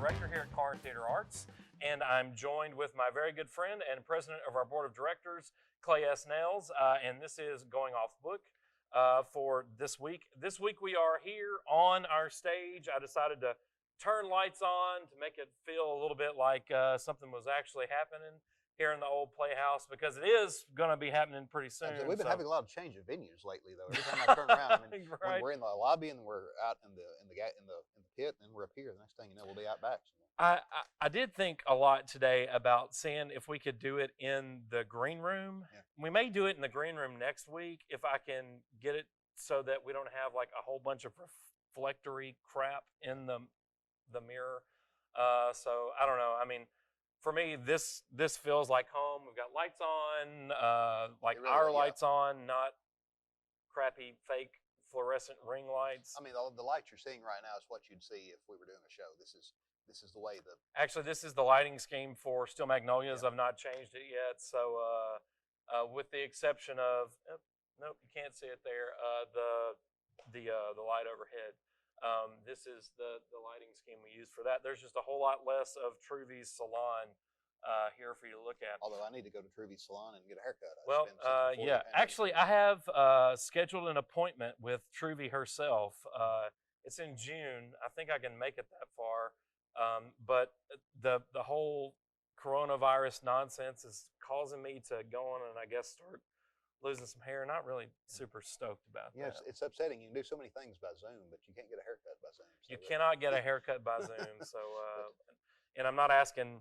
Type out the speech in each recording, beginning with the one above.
director here at Corinth Theater Arts, and I'm joined with my very good friend and president of our board of directors, Clay S. Nails, and this is Going Off Book for this week. This week we are here on our stage. I decided to turn lights on to make it feel a little bit like something was actually happening here in the old Playhouse, because it is going to be happening pretty soon. We've been having a lot of change of venues lately, though. Every time I turn around, I mean, right. when we're in the lobby and we're out in the pit, and then we're up here. The next thing you know, we'll be out back. I did think a lot today about seeing if we could do it in the green room. Yeah. We may do it in the green room next week if I can get it so that we don't have like a whole bunch of reflectory crap in the mirror. So I don't know. I mean, for me, this feels like home. We've got lights on, like really, our lights on, not crappy fake fluorescent ring lights. I mean, the lights you're seeing right now is what you'd see if we were doing a show. This is the way the... Actually, this is the lighting scheme for Steel Magnolias. Yeah. I've not changed it yet. So with the exception of, nope, you can't see it there, the light overhead. This is the lighting scheme we use for that. There's just a whole lot less of Truvy's salon here for you to look at. Although I need to go to Truvy's salon and get a haircut. Well, yeah. Actually, I have scheduled an appointment with Truvy herself. It's in June. I think I can make it that far. But the whole coronavirus nonsense is causing me to go on and I guess start losing some hair. Not really super stoked about that. Yeah, it's upsetting. You can do so many things by Zoom, but you can't get a haircut by Zoom. So you cannot get a haircut by Zoom. So, and I'm not asking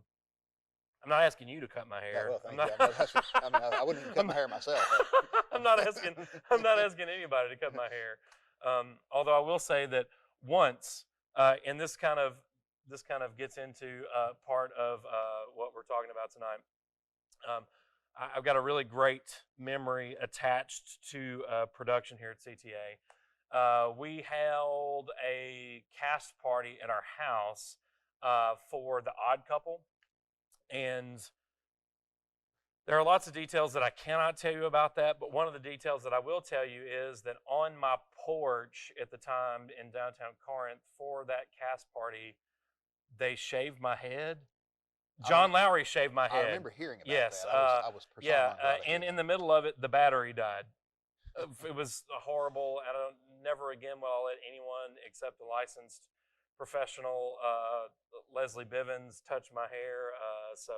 you to cut my hair. Yeah, well, I wouldn't cut my hair myself. I'm not asking anybody to cut my hair. Although I will say that once, and this kind of gets into part of what we're talking about tonight. I've got a really great memory attached to production here at CTA. We held a cast party at our house for The Odd Couple, and there are lots of details that I cannot tell you about that, but one of the details that I will tell you is that on my porch at the time in downtown Corinth for that cast party, they shaved my head. John Lowry shaved my head. I remember hearing about that. I was and in the middle of it, the battery died. It was horrible. Never again will I let anyone except a licensed professional, Leslie Bivens, touch my hair. So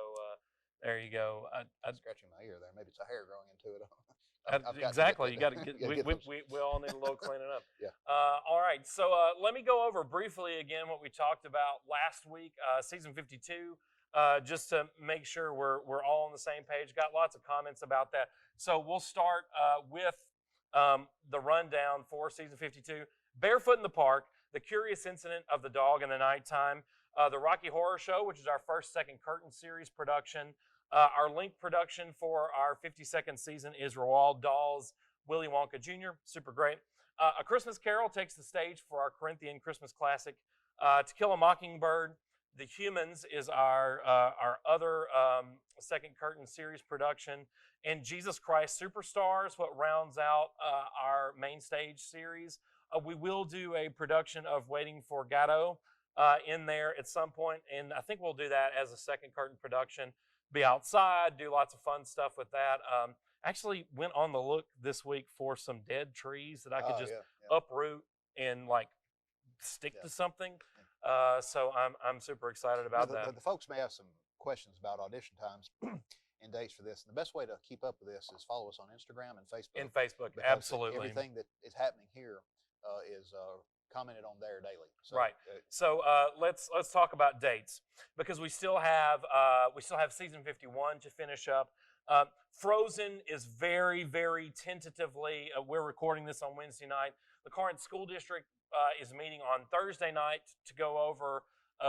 there you go. I'm scratching my ear there. Maybe it's a hair growing into it. Exactly. You got to get. We all need a little cleaning up. Yeah. All right. So let me go over briefly again what we talked about last week, season 52. Just to make sure we're all on the same page. Got lots of comments about that. So we'll start with the rundown for season 52. Barefoot in the Park, The Curious Incident of the Dog in the Nighttime, The Rocky Horror Show, which is our first Second Curtain series production. Our link production for our 52nd season is Roald Dahl's Willy Wonka Jr., super great. A Christmas Carol takes the stage for our Corinthian Christmas classic. To Kill a Mockingbird, The Humans is our other Second Curtain series production. And Jesus Christ Superstars, what rounds out our main stage series. We will do a production of Waiting for Godot in there at some point, and I think we'll do that as a Second Curtain production. Be outside, do lots of fun stuff with that. Actually went on the look this week for some dead trees that I could just uproot and like stick to something. So I'm super excited about that. The folks may have some questions about Audition Times and dates for this. And the best way to keep up with this is follow us on Instagram and Facebook. Absolutely. Everything that is happening here is commented on there daily. So, right. So let's talk about dates, because we still have season 51 to finish up. Frozen is very, very tentatively. We're recording this on Wednesday night. The Corinth School District is meeting on Thursday night to go over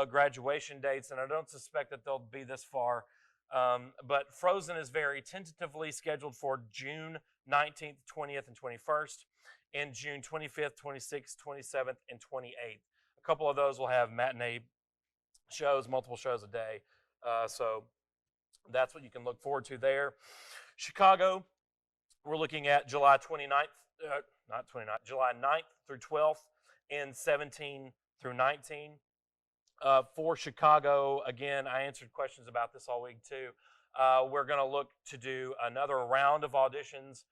graduation dates, and I don't suspect that they'll be this far. But Frozen is very tentatively scheduled for June 19th, 20th, and 21st, and June 25th, 26th, 27th, and 28th. A couple of those will have matinee shows, multiple shows a day. So that's what you can look forward to there. Chicago, we're looking at July 29th, July 9th through 12th, and 17 through 19. For Chicago, again, I answered questions about this all week too. We're going to look to do another round of auditions.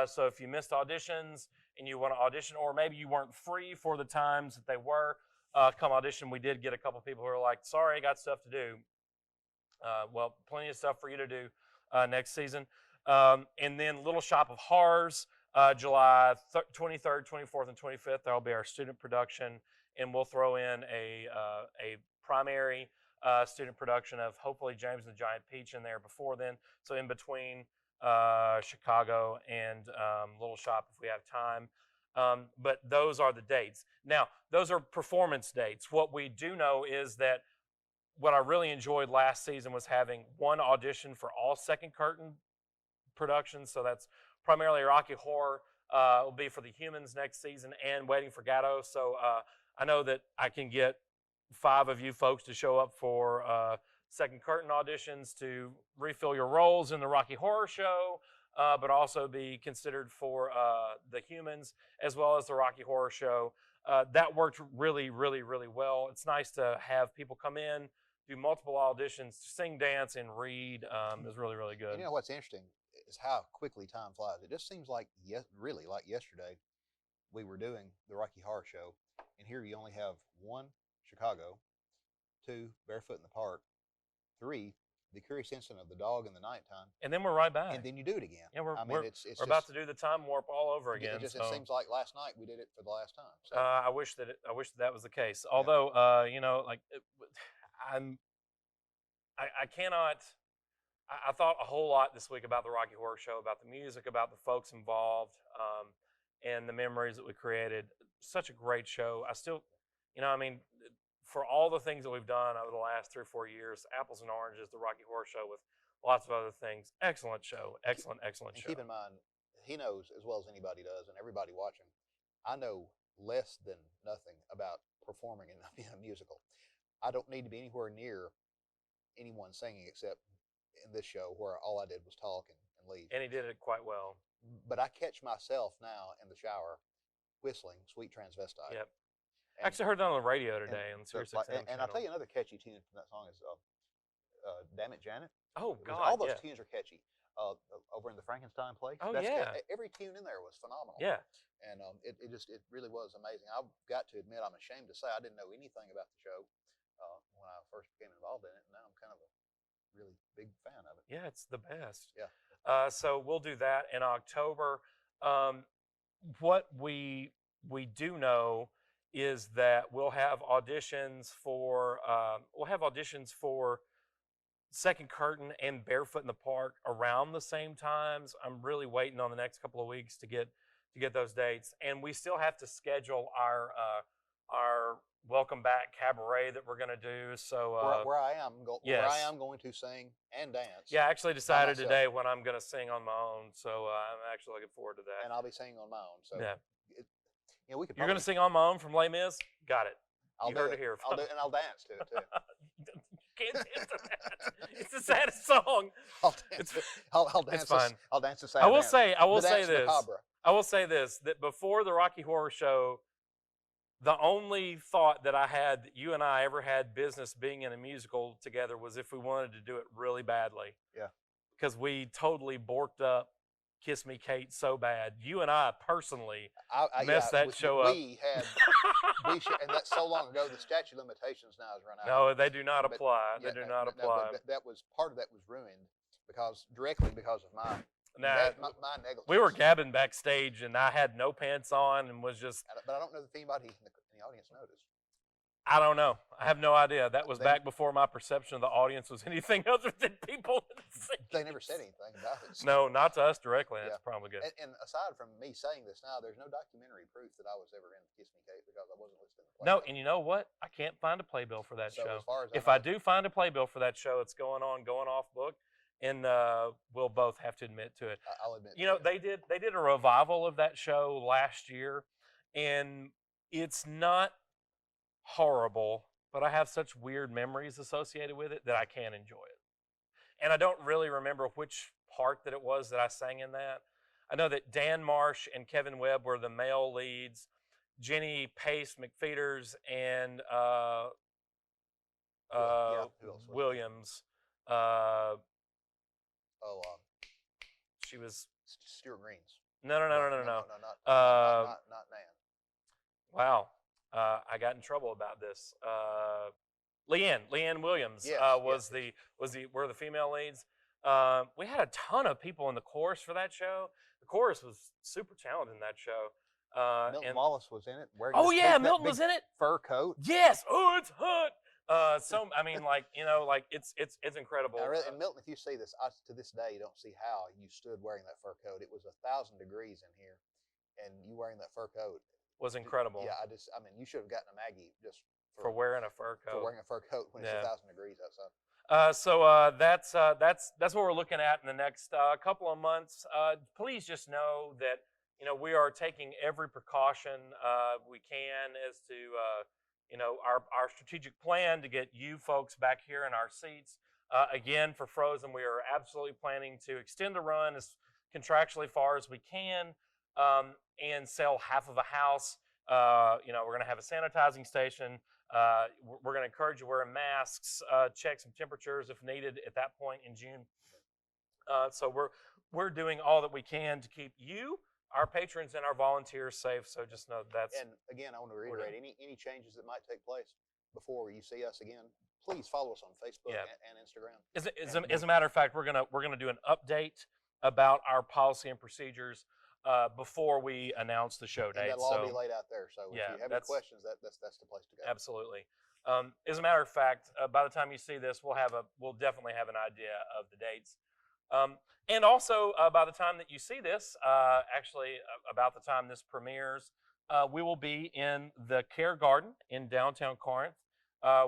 So if you missed auditions and you want to audition, or maybe you weren't free for the times that they were, come audition. We did get a couple people who were like, sorry, I got stuff to do. Well, plenty of stuff for you to do next season. And then Little Shop of Horrors, July 23rd, 24th, and 25th. That'll be our student production, and we'll throw in a primary student production of hopefully James and the Giant Peach in there before then. So in between Chicago and Little Shop if we have time. But those are the dates. Now, those are performance dates. What we do know is that what I really enjoyed last season was having one audition for all second curtain productions. So that's primarily Rocky Horror. Will be for the Humans next season and Waiting for Godot. So I know that I can get 5 of you folks to show up for second curtain auditions to refill your roles in the Rocky Horror Show, but also be considered for the Humans as well as the Rocky Horror Show. That worked really, really, really well. It's nice to have people come in, do multiple auditions, sing, dance, and read. Is really, really good. And you know what's interesting is how quickly time flies. It just seems like, really, like yesterday, we were doing the Rocky Horror Show, and here you only have 1, Chicago, 2, Barefoot in the Park, 3, The Curious Incident of the Dog in the Nighttime, and then we're right back. and then you do it again. Yeah, we're it's just about to do the time warp all over again. It seems like last night we did it for the last time. So. I wish that was the case. Although, you know, like I cannot. I thought a whole lot this week about the Rocky Horror Show, about the music, about the folks involved, and the memories that we created. Such a great show. I still, you know, I mean, for all the things that we've done over the last 3 or 4 years, apples and oranges, the Rocky Horror Show with lots of other things. Excellent show. Excellent show. Keep in mind, he knows as well as anybody does, and everybody watching, I know less than nothing about performing in a musical. I don't need to be anywhere near anyone singing except in this show where all I did was talk and lead. And he did it quite well. But I catch myself now in the shower whistling Sweet Transvestite. Yep. I actually heard that on the radio today on Sirius XM. And I'll tell you another catchy tune from that song is Damn It, Janet. Oh, God, all those tunes are catchy. Over in the Frankenstein place. Oh, yeah. Every tune in there was phenomenal. Yeah. And it really was amazing. I've got to admit, I'm ashamed to say I didn't know anything about the show when I first became involved in it, and now I'm kind of a really big fan of it. Yeah, it's the best. Yeah. So we'll do that in October. What we do know is that we'll have auditions for Second Curtain and Barefoot in the Park around the same times. I'm really waiting on the next couple of weeks to get those dates, and we still have to schedule our Welcome Back cabaret that we're going to do. So where I am going to sing and dance. Yeah, I actually decided today when I'm going to sing on my own. So I'm actually looking forward to that. And I'll be singing on my own. So yeah, we could. You're going to sing on my own from Les Mis? Got it. I'll heard it here. And I'll dance to it too. Can't dance to that. It's the saddest song. I'll dance. I'll dance. It's fine. I'll dance the sad I will dance. say this. Macabre. I will say this, that before the Rocky Horror Show, the only thought that I had that you and I ever had business being in a musical together was if we wanted to do it really badly. Yeah. Because we totally borked up Kiss Me Kate so bad. You and I personally messed that show up. And that's so long ago. The statute of limitations now has run out. No, they do not apply. They do not apply. That was part of that was ruined directly because of my negligence. We were gabbing backstage, and I had no pants on and was just. But I don't know if anybody in the audience noticed. I don't know. I have no idea. That was back before my perception of the audience was anything other than people in the seats. They never said anything about it. So. No, not to us directly. That's probably good. And aside from me saying this now, there's no documentary proof that I was ever in Kiss Me Kate because I wasn't listening to the playbill. No, and you know what? I can't find a playbill for that show. As far as if I do find a playbill for that show, it's going off book, and we'll both have to admit to it. I'll admit. You know, they did a revival of that show last year, and it's not horrible, but I have such weird memories associated with it that I can't enjoy it. And I don't really remember which part that it was that I sang in that. I know that Dan Marsh and Kevin Webb were the male leads. Jenny Pace McFeeters and Who else was it? Williams. Oh, She was Stuart Green's. no. Not Nan. Wow. I got in trouble about this. Leanne Williams were the female leads. We had a ton of people in the chorus for that show. The chorus was super talented in that show. Milton Wallace was in it. Milton was in it. Fur coat. Yes. Oh, it's hot. It's incredible. And Milton, if you see this, to this day, you don't see how you stood wearing that fur coat. It was 1,000 degrees in here, and you wearing that fur coat was incredible. Yeah, you should have gotten a Maggie just for wearing a fur coat. For wearing a fur coat when it's 1,000 degrees outside. That's what we're looking at in the next couple of months. Please just know that we are taking every precaution we can as to our strategic plan to get you folks back here in our seats. Again, for Frozen, we are absolutely planning to extend the run as contractually far as we can and sell half of a house. We're going to have a sanitizing station. We're going to encourage you wearing masks, check some temperatures if needed at that point in June. So we're doing all that we can to keep you, our patrons, and our volunteers safe. So just know that's. And again, I want to reiterate any changes that might take place before you see us again. Please follow us on Facebook and Instagram. As a matter of fact, we're gonna do an update about our policy and procedures before we announce the show date. That'll all be laid out there. So if you have any questions, that's the place to go. Absolutely. As a matter of fact, by the time you see this, we'll definitely have an idea of the dates. And also, by the time that you see this, about the time this premieres, we will be in the Care Garden in downtown Corinth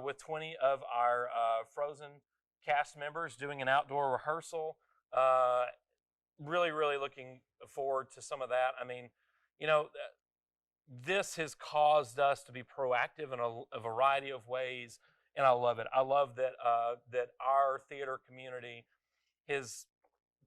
with 20 of our Frozen cast members doing an outdoor rehearsal. Really, really looking forward to some of that. I mean, this has caused us to be proactive in a variety of ways, and I love it. I love that our theater community has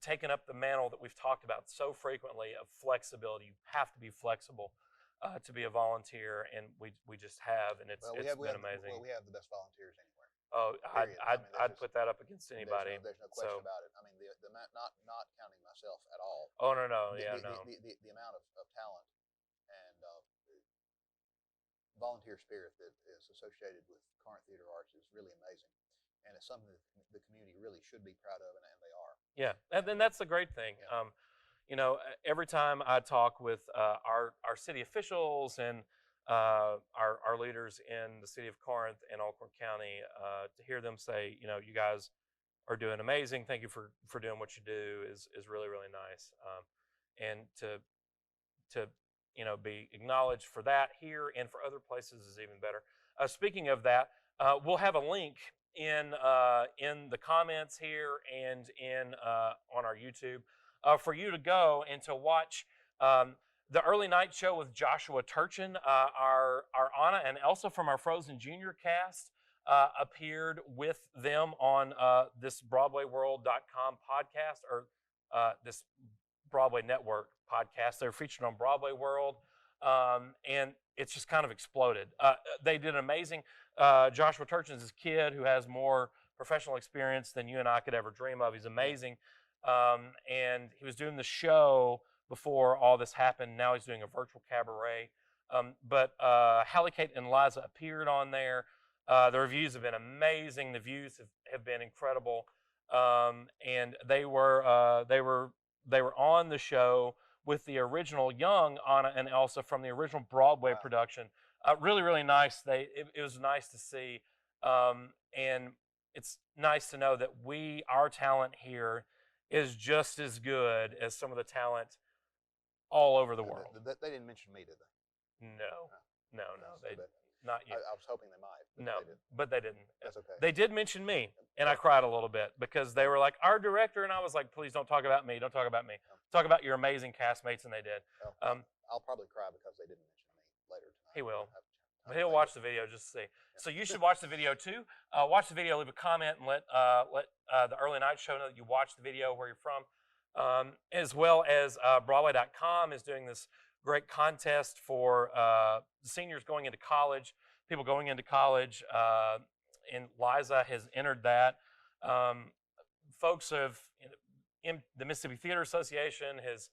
taken up the mantle that we've talked about so frequently of flexibility. You have to be flexible to be a volunteer, and we just have, and it's been amazing. We have the best volunteers anywhere. Oh, I'd put that up against anybody. There's no question about it. I mean, the amount, not counting myself at all. Oh no, The amount of talent and volunteer spirit that is associated with Corinth Theater Arts is really amazing, and it's something that the community really should be proud of, and they are. Yeah, and that's the great thing. Yeah. Every time I talk with our city officials and our leaders in the city of Corinth and Elkhorn County, to hear them say, you guys are doing amazing. Thank you for doing what you do is really, really nice. And to be acknowledged for that here and for other places is even better. Speaking of that, we'll have a link in the comments here and on our YouTube for you to go and to watch the early night show with Joshua Turchin. Our Anna and Elsa from our Frozen Junior cast appeared with them on this BroadwayWorld.com podcast, or this Broadway Network podcast. They were featured on Broadway World, and it's just kind of exploded. They did amazing. Joshua Turchin's this kid who has more professional experience than you and I could ever dream of. He's amazing. And he was doing the show before all this happened. Now he's doing a virtual cabaret. But Hallie, Kate, and Liza appeared on there. The reviews have been amazing. The views have been incredible. And they were on the show with the original young Anna and Elsa from the original Broadway production. Really, really nice. It was nice to see. And it's nice to know that our talent here is just as good as some of the talent all over the world. They didn't mention me, did they? No. They not yet. I was hoping they might. No, but they didn't. That's okay. They did mention me, and I cried a little bit because they were like, our director, and I was like, please don't talk about me. Don't talk about me. Talk about your amazing castmates, and they did. I'll probably cry because they didn't mention me later tonight. He will. He'll watch the video just to see. Yeah. So you should watch the video too. Watch the video, leave a comment, and let the early night show know that you watched the video, where you're from, as well as Broadway.com is doing this great contest for seniors going into college, people going into college, and Liza has entered that. Folks have, in the Mississippi Theater Association has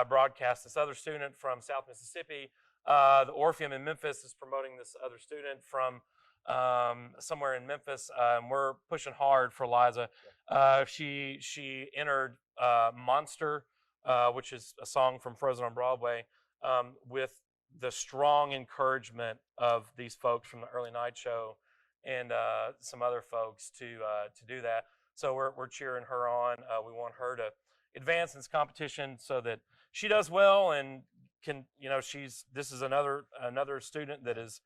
broadcast this other student from South Mississippi. The Orpheum in Memphis is promoting this other student from somewhere in Memphis. We're pushing hard for Liza. She entered Monster, which is a song from Frozen on Broadway, with the strong encouragement of these folks from the early night show and some other folks to do that. So we're cheering her on. We want her to advance in this competition so that she does well and can, this is another student that has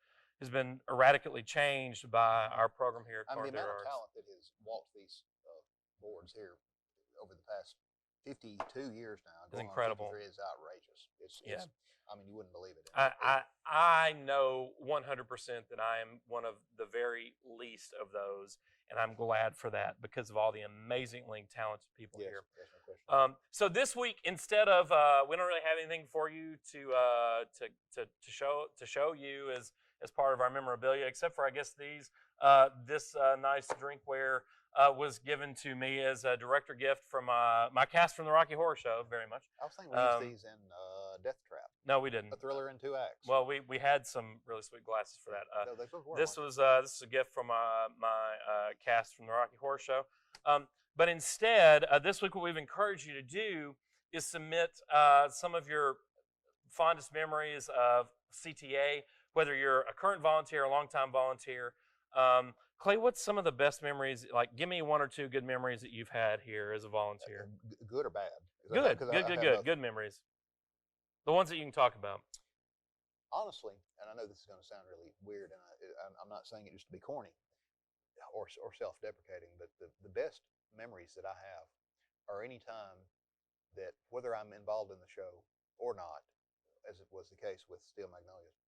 been erratically changed by our program here at I mean, the Corn amount Theater of Arts. talent that has walked these boards here over the past 52 years now, It's going on incredible. 53, is outrageous. It's I mean, you wouldn't believe it. I know 100% that I am one of the very least of those, and I'm glad for that because of all the amazingly talented people here. Yes, no question. So this week, instead of we don't really have anything for you to show you as part of our memorabilia, except for I guess these this nice drinkware was given to me as a director gift from my cast from the Rocky Horror Show. Very much. I was thinking we used these in Death Trap. No, we didn't. A Thriller in 2 acts. Well, we had some really sweet glasses for that. No, they both were, this weren't was this is a gift from my cast from the Rocky Horror Show. But instead, this week what we've encouraged you to do is submit some of your fondest memories of CTA, whether you're a current volunteer or a longtime volunteer. Clay, what's some of the best memories? Like, give me 1 or 2 good memories that you've had here as a volunteer. Good or bad? Good memories. The ones that you can talk about. Honestly, and I know this is going to sound really weird, and I'm not saying it just to be corny or self-deprecating, but the best memories that I have are any time that, whether I'm involved in the show or not, as it was the case with Steel Magnolias,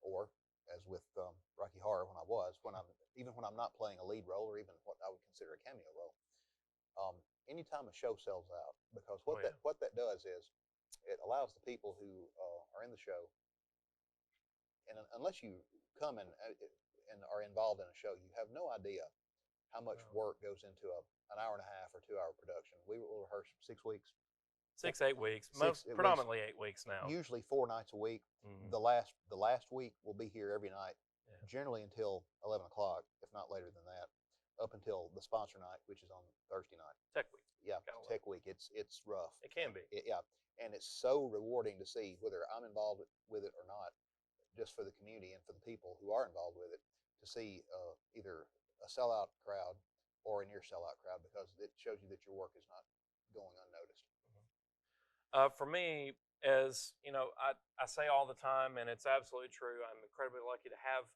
or as with Rocky Horror when I'm not playing a lead role or even what I would consider a cameo role. Anytime a show sells out, because what that does is it allows the people who are in the show, and unless you come and are involved in a show, you have no idea how much work goes into an hour and a half or 2 hour production. We will rehearse 6 weeks. 6-8 weeks, predominantly 8 weeks now. Usually 4 nights a week. Mm-hmm. The last week we'll be here every night, generally until 11 o'clock, if not later than that, up until the sponsor night, which is on Thursday night. Tech week. Yeah, Tech week. It's rough. It can be. And it's so rewarding to see, whether I'm involved with it or not, just for the community and for the people who are involved with it, to see either a sellout crowd or a near sellout crowd, because it shows you that your work is not going unnoticed. For me, as you know, I say all the time, and it's absolutely true, I'm incredibly lucky to have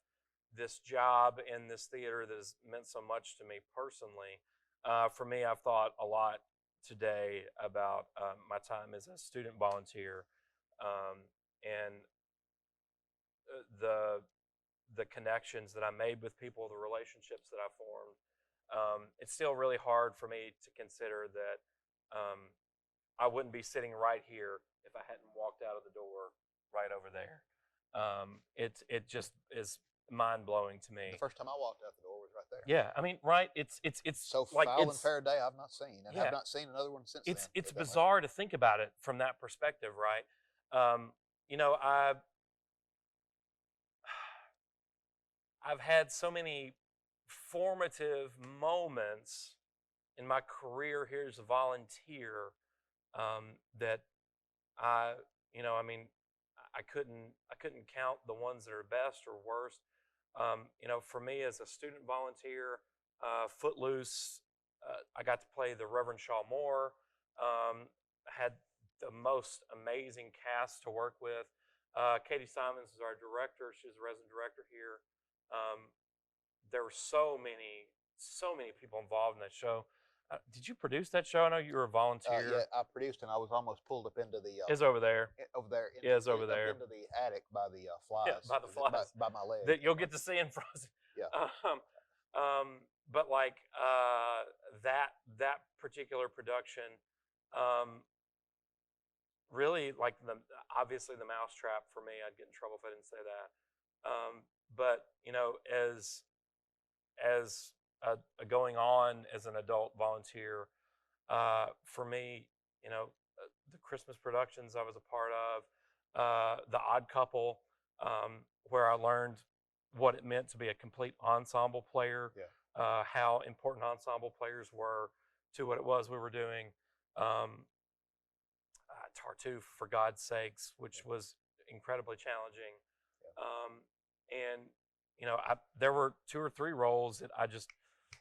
this job in this theater that has meant so much to me personally. For me, I've thought a lot today about my time as a student volunteer and the connections that I made with people, the relationships that I formed. It's still really hard for me to consider that I wouldn't be sitting right here if I hadn't walked out of the door right over there. It just is mind-blowing to me. The first time I walked out the door was right there. Yeah, I mean, right? It's so like foul and fair day I've not seen, and have not seen another one since then. It's bizarre to think about it from that perspective, right? I've had so many formative moments in my career here as a volunteer that I couldn't count the ones that are best or worst. For me as a student volunteer, Footloose, I got to play the Reverend Shaw Moore. Had the most amazing cast to work with. Katie Simons is our director. She's a resident director here. There were so many people involved in that show. Did you produce that show? I know you were a volunteer. Yeah, I produced, and I was almost pulled up into the. It's over there. Over there. It's over there. Into the attic by the flies. Yeah, by the flies. By my leg. That you'll get to see in Frozen. Yeah. But like that particular production, really like obviously the Mousetrap for me. I'd get in trouble if I didn't say that. But as going on as an adult volunteer, for me, the Christmas productions I was a part of, The Odd Couple, where I learned what it meant to be a complete ensemble player, how important ensemble players were to what it was we were doing. Tartuffe, for God's sakes, which was incredibly challenging. And there were 2 or 3 roles that I just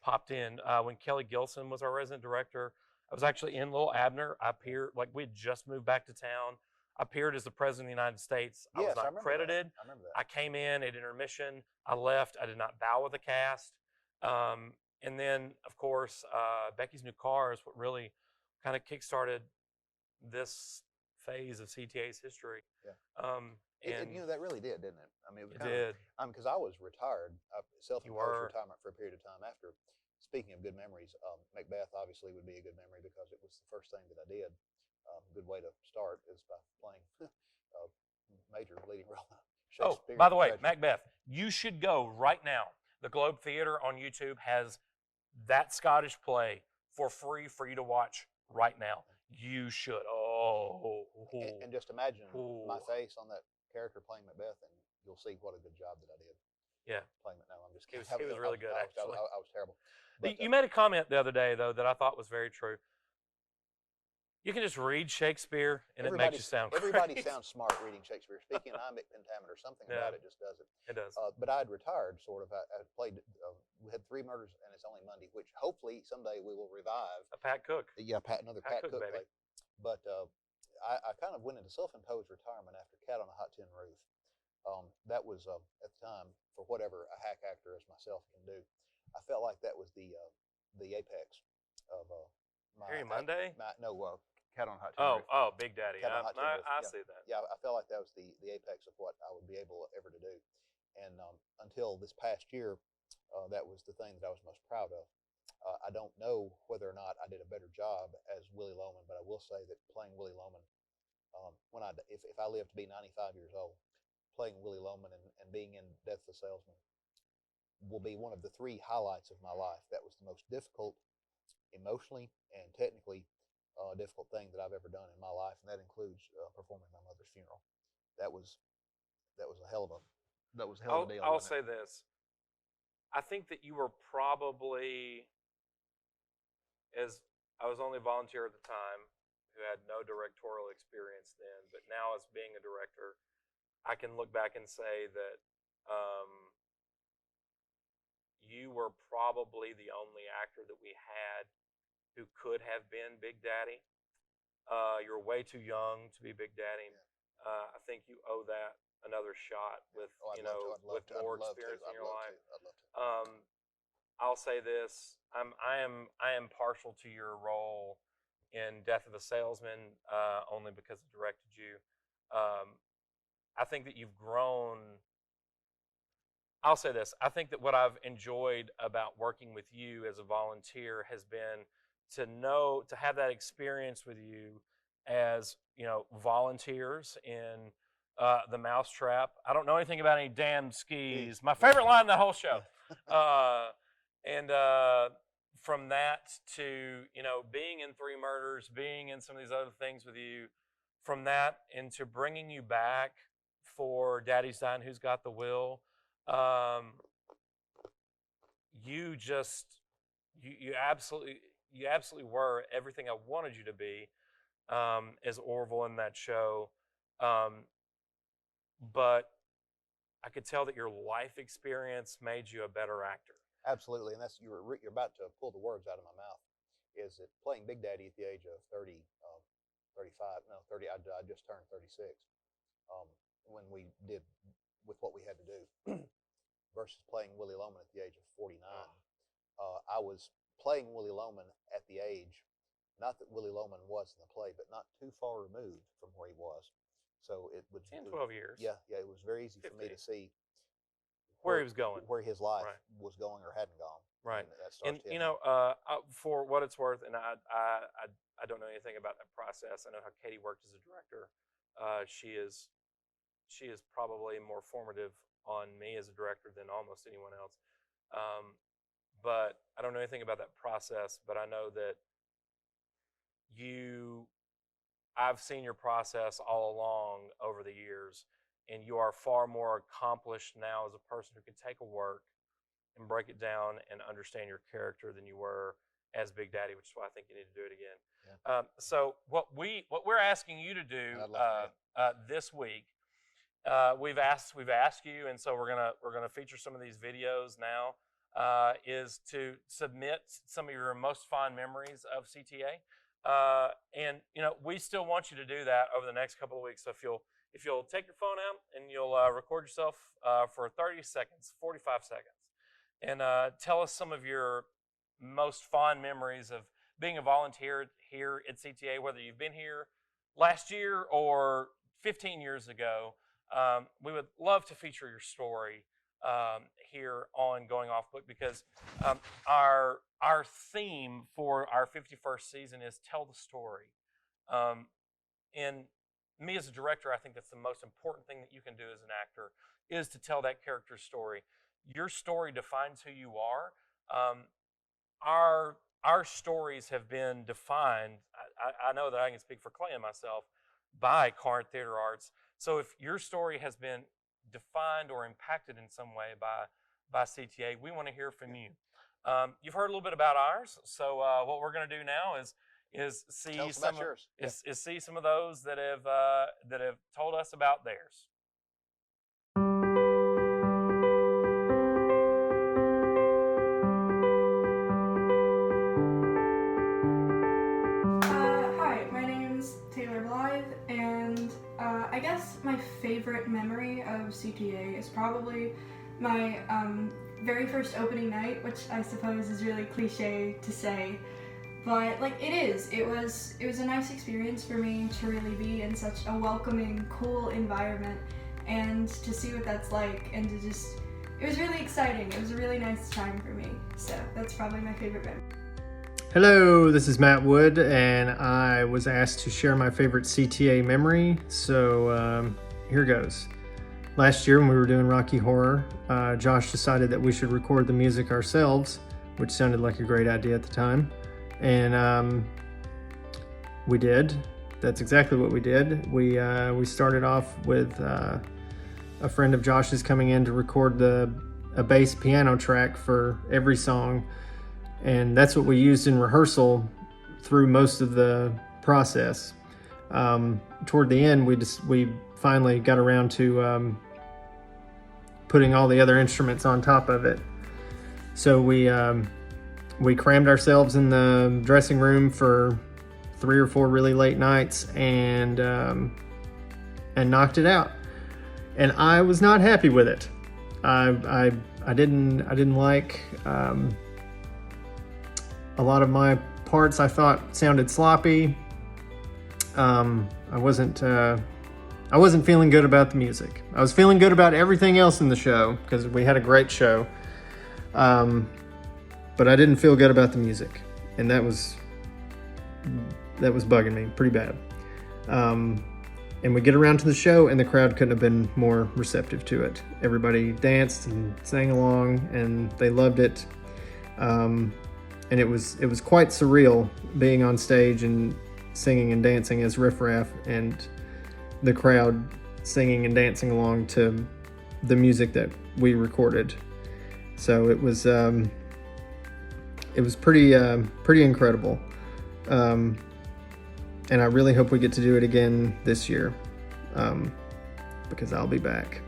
popped in. When Kelly Gilson was our resident director, I was actually in Little Abner. I appeared, like we had just moved back to town. I appeared as the President of the United States. I was not credited. I remember I that. came in at intermission. I left. I did not bow with the cast. And then, of course, Becky's New Car is what really kind of kickstarted this phase of CTA's history. That really did, didn't it? I mean, it was did. Because I was retired, self-imposed retirement for a period of time after. Speaking of good memories, Macbeth obviously would be a good memory because it was the first thing that I did. Good way to start is by playing a major leading role. Oh, by the way, Macbeth, you should go right now. The Globe Theater on YouTube has that Scottish play for free for you to watch right now. You should. And just imagine my face on that character playing Macbeth, and you'll see what a good job that I did. Yeah. Playing it. No, I'm just kidding. He was really good, actually. I was terrible. But, you made a comment the other day, though, that I thought was very true. You can just read Shakespeare, and it makes you sound great. Everybody sounds smart reading Shakespeare. Speaking in iambic pentameter, something about it just does it. It does. But I had retired, sort of. I played, we had 3 murders, and it's only Monday, which hopefully someday we will revive. A Pat Cook. Yeah, another Pat Cook baby. play. But I kind of went into self-imposed retirement after Cat on a Hot Tin Roof. That was, at the time, for whatever a hack actor as myself can do, I felt like that was the apex of my... Harry Monday? Cat on a Hot Tin Roof. Oh, Big Daddy. I see that. Yeah, I felt like that was the apex of what I would be able ever to do. And until this past year, that was the thing that I was most proud of. I don't know whether or not I did a better job as Willie Loman, but I will say that playing Willie Loman, if I live to be 95 years old, playing Willie Loman and being in Death of the Salesman will be one of the 3 highlights of my life. That was the most difficult, emotionally and technically difficult thing that I've ever done in my life, and that includes performing my mother's funeral. That was a hell of a deal. I'll say this. I think that you were probably, as I was only a volunteer at the time, who had no directorial experience then, but now as being a director, I can look back and say that you were probably the only actor that we had who could have been Big Daddy. You're way too young to be Big Daddy. I think you owe that another shot with with more experience in your life. I'd love to. I'll say this: I am partial to your role in Death of a Salesman only because I directed you. I think that you've grown. I'll say this: I think that what I've enjoyed about working with you as a volunteer has been to have that experience with you as volunteers in the Mousetrap. I don't know anything about any damn skis. My favorite line in the whole show. And from that to being in 3 Murders, being in some of these other things with you, from that into bringing you back for Daddy's Dying, Who's Got the Will. You absolutely were everything I wanted you to be as Orville in that show. But I could tell that your life experience made you a better actor. Absolutely, and that's you're about to pull the words out of my mouth. Is that playing Big Daddy at the age of 30, 35? No, 30. I just turned 36. When we did with what we had to do, versus playing Willie Loman at the age of 49. I was playing Willie Loman at the age, not that Willie Loman was in the play, but not too far removed from where he was. So it would 10, 12 years. Yeah, it was very easy 50. For me to see where he was going, where his life was going or hadn't gone. Right. And for what it's worth, and I don't know anything about that process. I know how Katie worked as a director. She is probably more formative on me as a director than almost anyone else. but I don't know anything about that process. But I know that I've seen your process all along over the years, and you are far more accomplished now as a person who can take a work and break it down and understand your character than you were as Big Daddy, which is why I think you need to do it again. Yeah. So what we're asking you to do this week, we've asked you, and so we're gonna feature some of these videos now. Is to submit some of your most fond memories of CTA, and we still want you to do that over the next couple of weeks. So if you'll take your phone out and you'll record yourself for 30 seconds, 45 seconds, and tell us some of your most fond memories of being a volunteer here at CTA, whether you've been here last year or 15 years ago. We would love to feature your story here on Going Off Book, because our theme for our 51st season is tell the story. And me as a director, I think that's the most important thing that you can do as an actor, is to tell that character's story. Your story defines who you are. Our stories have been defined. I know that I can speak for Clay and myself, by Corinth Theater Arts. So if your story has been defined or impacted in some way by CTA, we want to hear from you. You've heard a little bit about ours, so what we're going to do now is see see some of those that have told us about theirs. I guess my favorite memory of CTA is probably my very first opening night, which I suppose is really cliche to say, but like it was a nice experience for me to really be in such a welcoming, cool environment, and to see what that's like, and to just, it was really exciting. It was a really nice time for me, so that's probably my favorite memory. Hello, this is Matt Wood, and I was asked to share my favorite CTA memory, so here goes. Last year when we were doing Rocky Horror, Josh decided that we should record the music ourselves, which sounded like a great idea at the time, and we did. That's exactly what we did. We started off with a friend of Josh's coming in to record a bass piano track for every song. And that's what we used in rehearsal through most of the process. Toward the end, we finally got around to putting all the other instruments on top of it. So we crammed ourselves in the dressing room for 3 or 4 really late nights and knocked it out. And I was not happy with it. I didn't like. A lot of my parts I thought sounded sloppy. I wasn't feeling good about the music. I was feeling good about everything else in the show because we had a great show. But I didn't feel good about the music, and that was bugging me pretty bad. And we get around to the show, and the crowd couldn't have been more receptive to it. Everybody danced and sang along, and they loved it. And it was quite surreal being on stage and singing and dancing as Riff Raff, and the crowd singing and dancing along to the music that we recorded. So it was pretty incredible, and I really hope we get to do it again this year, because I'll be back.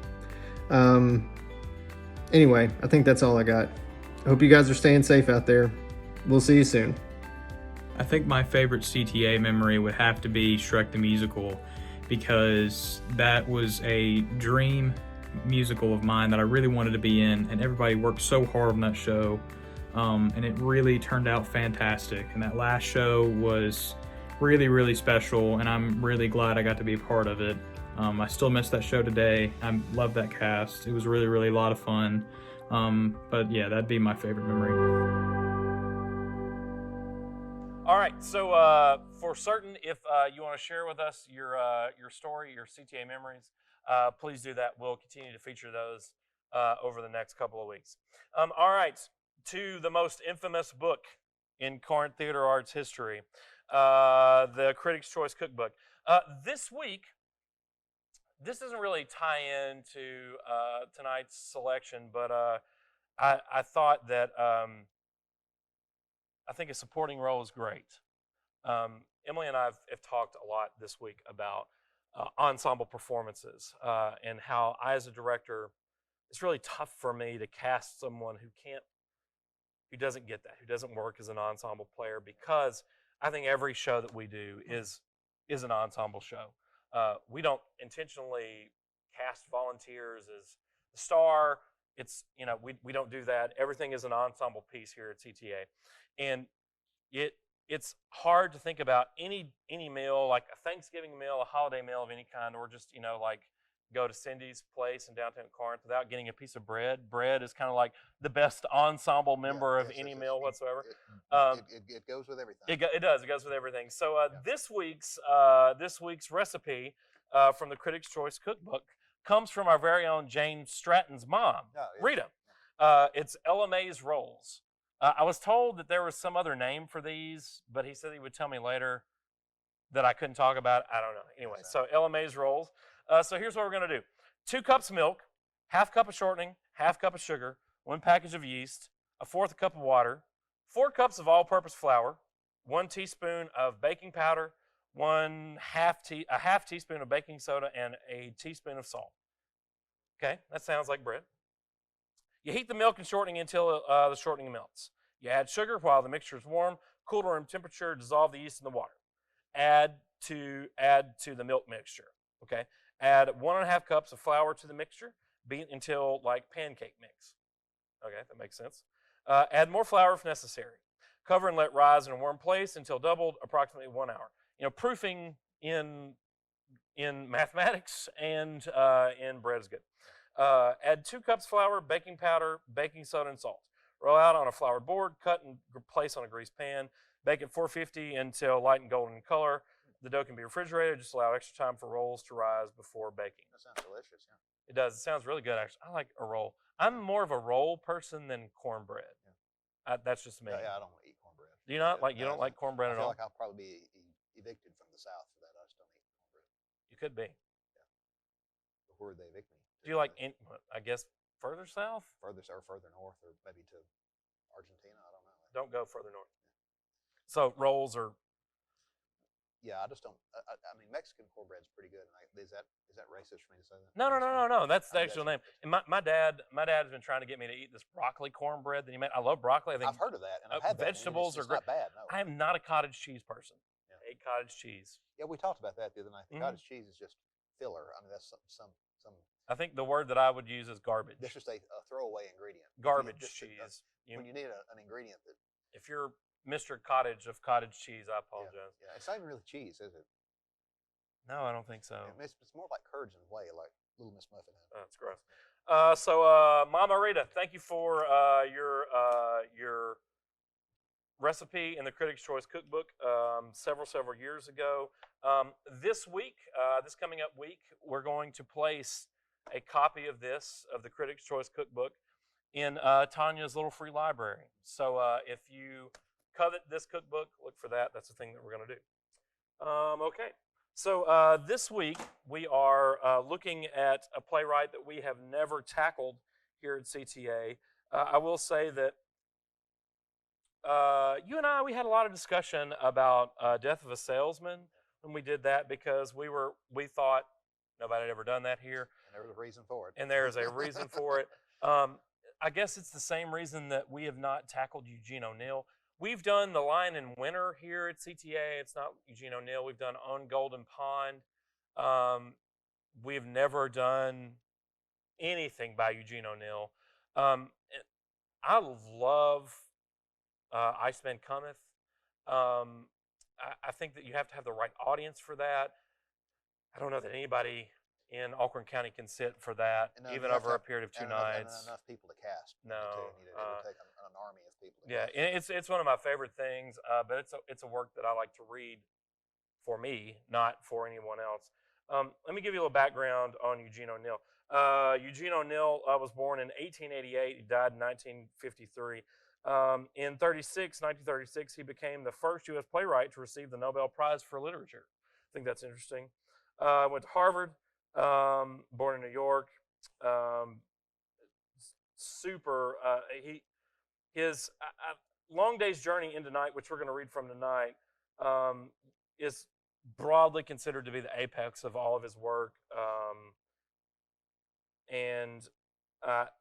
Anyway, I think that's all I got. I hope you guys are staying safe out there. We'll see you soon. I think my favorite CTA memory would have to be Shrek the Musical, because that was a dream musical of mine that I really wanted to be in, and everybody worked so hard on that show, and it really turned out fantastic. And that last show was really, really special, and I'm really glad I got to be a part of it. I still miss that show today. I love that cast. It was really, really a lot of fun. But yeah, that'd be my favorite memory. All right, so for certain, if you want to share with us your story, your CTA memories, please do that. We'll continue to feature those over the next couple of weeks. All right, to the most infamous book in Corinth Theater Arts history, the Critics' Choice Cookbook. This week, this doesn't really tie into tonight's selection, but I thought that I think a supporting role is great. Emily and I have talked a lot this week about ensemble performances and how I, as a director, it's really tough for me to cast someone who doesn't get that, who doesn't work as an ensemble player, because I think every show that we do is an ensemble show. We don't intentionally cast volunteers as the star. It's, we don't do that. Everything is an ensemble piece here at CTA. And it's hard to think about any meal, like a Thanksgiving meal, a holiday meal of any kind, or just, like go to Cindy's place in downtown Corinth without getting a piece of bread. Bread is kind of like the best ensemble member of any meal whatsoever. It goes with everything. It does. It goes with everything. So this week's recipe from the Critics' Choice Cookbook comes from our very own Jane Stratton's mom, Rita. It's Ella Mae's rolls. I was told that there was some other name for these, but he said he would tell me later that I couldn't talk about it. I don't know. Anyway, so Ella Mae's rolls. So here's what we're going to do. 2 cups of milk, half cup of shortening, half cup of sugar, 1 package of yeast, a 1/4 cup of water, 4 cups of all-purpose flour, 1 teaspoon of baking powder, a half teaspoon of baking soda, and a teaspoon of salt. Okay, that sounds like bread. You heat the milk and shortening until the shortening melts. You add sugar while the mixture is warm. Cool to room temperature. Dissolve the yeast in the water. Add to the milk mixture. Okay. Add 1.5 cups of flour to the mixture. Beat until like pancake mix. Okay, that makes sense. Add more flour if necessary. Cover and let rise in a warm place until doubled, approximately 1 hour. Proofing in mathematics and in bread is good. Add 2 cups flour, baking powder, baking soda, and salt. Roll out on a floured board, cut and place on a greased pan. Bake at 450 until light and golden in color. The dough can be refrigerated. Just allow extra time for rolls to rise before baking. That sounds delicious, yeah. It does. It sounds really good, actually. I like a roll. I'm more of a roll person than cornbread. Yeah. That's just me. Yeah, I don't eat cornbread. Do you not? You don't like cornbread at all? I feel like I'll probably be evicted from the South for that. I just don't eat cornbread. You could be. Yeah. But where would they evict me? Do you like, I guess, further south? Further north, or maybe to Argentina. I don't know. Don't go further north. So rolls are. Yeah, I just don't. I mean, Mexican cornbread's pretty good. Is that racist for me to say that? No. That's the actual name. And my dad has been trying to get me to eat this broccoli cornbread that he made. I love broccoli. I've heard of that, and I've had that. Vegetables are great. Not bad. No. I am not a cottage cheese person. Yeah. I hate cottage cheese. Yeah, we talked about that the other night. The cottage cheese is just filler. I mean, that's some. I think the word that I would use is garbage. That's just a throwaway ingredient. Garbage cheese. When you need an ingredient that. If you're Mr. Cottage of cottage cheese, I apologize. Yeah, it's not even really cheese, is it? No, I don't think so. It's more like curds and whey, like Little Miss Muffin. Oh, that's gross. Mama Rita, thank you for your recipe in the Critics' Choice Cookbook several years ago. This coming up week, we're going to place a copy of the Critics' Choice Cookbook in Tanya's little free library. So if you covet this cookbook, look for that. That's the thing that we're going to do. Okay. So this week we are looking at a playwright that we have never tackled here at CTA. I will say that you and I, we had a lot of discussion about Death of a Salesman when we did that, because we thought nobody had ever done that here. And there was a reason for it. And there is a reason for it. I guess it's the same reason that we have not tackled Eugene O'Neill. We've done The Lion in Winter here at CTA. It's not Eugene O'Neill. We've done On Golden Pond. We've never done anything by Eugene O'Neill. I love Iceman Cometh. I think that you have to have the right audience for that. I don't know that anybody in Alcorn County can sit for that, even over a period of 2 nights. And enough people to cast. No. It would take an army of people to cast. Yeah, it's one of my favorite things, but it's a work that I like to read for me, not for anyone else. Let me give you a little background on Eugene O'Neill. Eugene O'Neill was born in 1888. He died in 1953. In 1936, he became the first U.S. playwright to receive the Nobel Prize for Literature. I think that's interesting. Went to Harvard, born in New York. Super. His Long Day's Journey into Night, which we're going to read from tonight, is broadly considered to be the apex of all of his work. And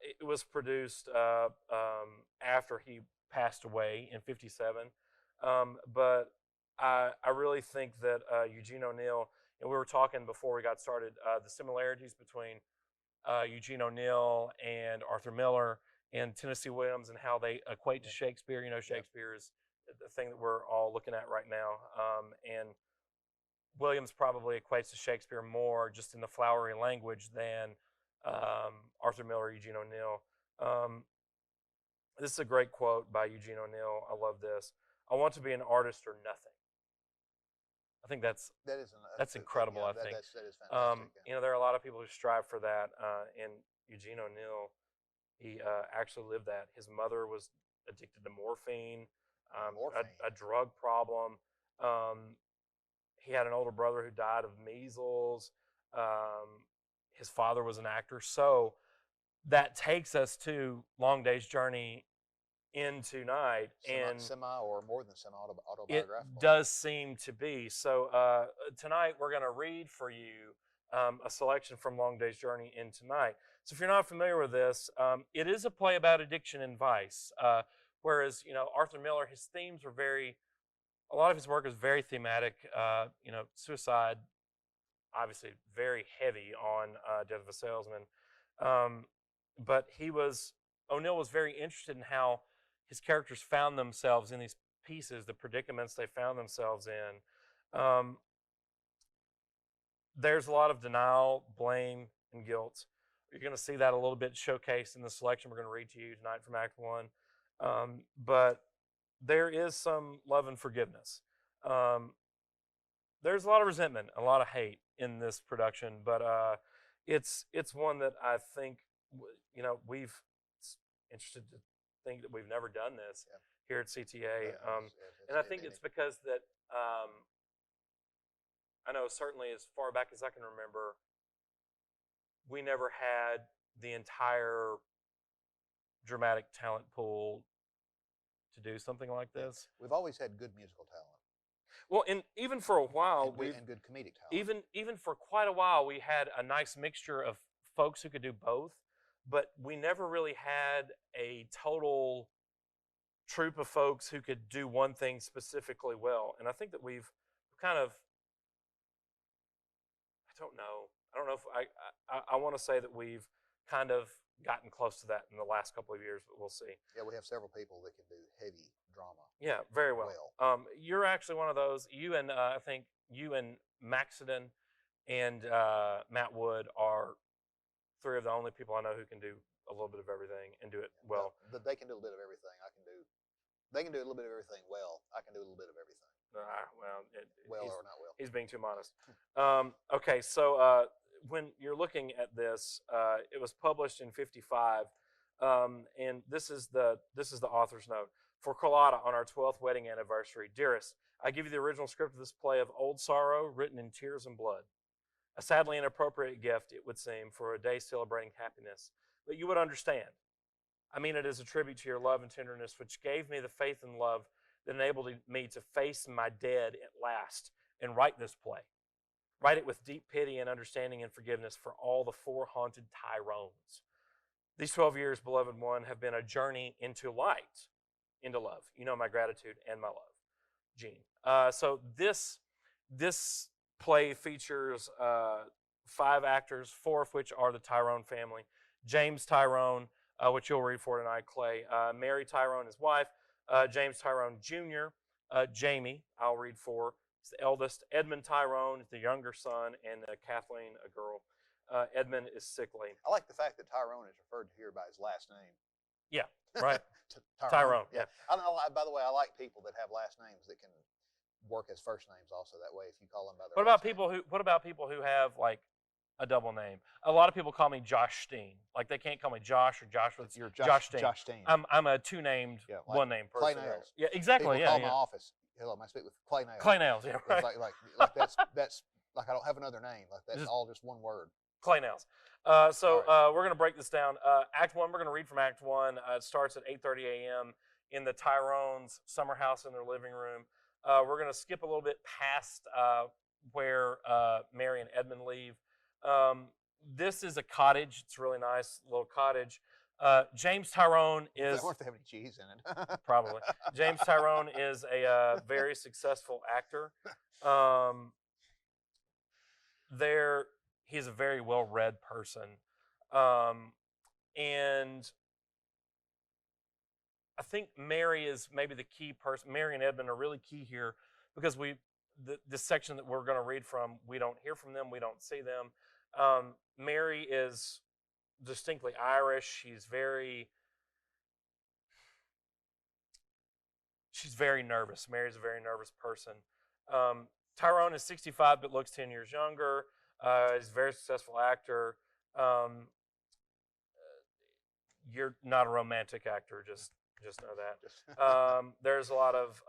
it was produced after he passed away in '57. But I really think that Eugene O'Neill, and we were talking before we got started, the similarities between Eugene O'Neill and Arthur Miller and Tennessee Williams and how they equate to Shakespeare. You know, Shakespeare is the thing that we're all looking at right now. And Williams probably equates to Shakespeare more just in the flowery language than Arthur Miller or Eugene O'Neill. This is a great quote by Eugene O'Neill. I love this. "I want to be an artist or nothing." I think that's incredible. I think that is fantastic. you know, there are a lot of people who strive for that, and Eugene O'Neill, he actually lived that. His mother was addicted to morphine, a drug problem. He had an older brother who died of measles. His father was an actor. So that takes us to Long Day's Journey into Night. And semi or more than semi it autobiographical. does seem to be. So tonight we're going to read for you a selection from Long Day's Journey into Night. So if you're not familiar with this, it is a play about addiction and vice. Whereas, you know, Arthur Miller, his themes were a lot of his work is very thematic. You know, suicide, obviously very heavy on Death of a Salesman. But O'Neill was very interested in how his characters found themselves in these pieces, the predicaments they found themselves in. There's a lot of denial, blame, and guilt. You're going to see that a little bit showcased in the selection we're going to read to you tonight from Act 1. But there is some love and forgiveness. There's a lot of resentment, a lot of hate in this production, but it's one that I think, you know, it's interested to think that we've never done this here at CTA. And I think it's because that I know certainly as far back as I can remember, we never had the entire dramatic talent pool to do something like this. We've always had good musical talent. Well, and even for a while, and good comedic talent. Even for quite a while, we had a nice mixture of folks who could do both, but we never really had a total troupe of folks who could do one thing specifically well. And I think that we've kind of, I don't know if I want to say that we've kind of gotten close to that in the last couple of years, but we'll see. Yeah, we have several people that can do heavy drama. Yeah, very well. You're actually one of those. You and I think you and Maxidon and Matt Wood are three of the only people I know who can do a little bit of everything and do it well. They can do a bit of everything. They can do a little bit of everything well. I can do a little bit of everything. Well, or not well. He's being too modest. Okay, so when you're looking at this, it was published in '55, and this is the author's note. For Carlotta, on our 12th wedding anniversary, dearest, I give you the original script of this play of old sorrow, written in tears and blood. A sadly inappropriate gift, it would seem, for a day celebrating happiness, but you would understand. I mean it as a tribute to your love and tenderness, which gave me the faith and love that enabled me to face my dead at last and write this play. Write it with deep pity and understanding and forgiveness for all the 4 haunted Tyrones. These 12 years, beloved one, have been a journey into light, into love. You know my gratitude and my love. Gene. So this play features 5 actors, 4 of which are the Tyrone family. James Tyrone, which you'll read for tonight, Clay. Mary Tyrone, his wife. James Tyrone Jr., Jamie, I'll read for. He's the eldest. Edmund Tyrone is the younger son, and Kathleen, a girl. Edmund is sickly. I like the fact that Tyrone is referred to here by his last name. Yeah, right. Tyrone. Yeah. I don't know. By the way, I like people that have last names that can work as first names also. That way, if you call them by their What about people who have like a double name. A lot of people call me Josh Steen. Like they can't call me Josh or Joshua. It's your Josh Steen. Josh Steen. I'm a two-named, like one-name Clay person. Nails. Yeah, exactly. People Yeah, call yeah. my office. Hello, am I speaking with Clay Nails? Clay Nails. Yeah, right. It's like that's like I don't have another name. Like that's Just- all just one word. Clay Nails. So we're going to break this down. Act 1, we're going to read from Act 1. It starts at 8:30 a.m. in the Tyrone's summer house in their living room. We're going to skip a little bit past where Mary and Edmund leave. This is a cottage. It's a really nice little cottage. James Tyrone is... They weren't have any cheese in it. Probably. James Tyrone is a very successful actor. He's a very well-read person. And I think Mary is maybe the key person. Mary and Edmund are really key here because this section that we're going to read from, we don't hear from them, we don't see them. Mary is distinctly Irish. She's very nervous. Mary's a very nervous person. Tyrone is 65 but looks 10 years younger. He's a very successful actor. You're not a romantic actor, just know that. There's a lot of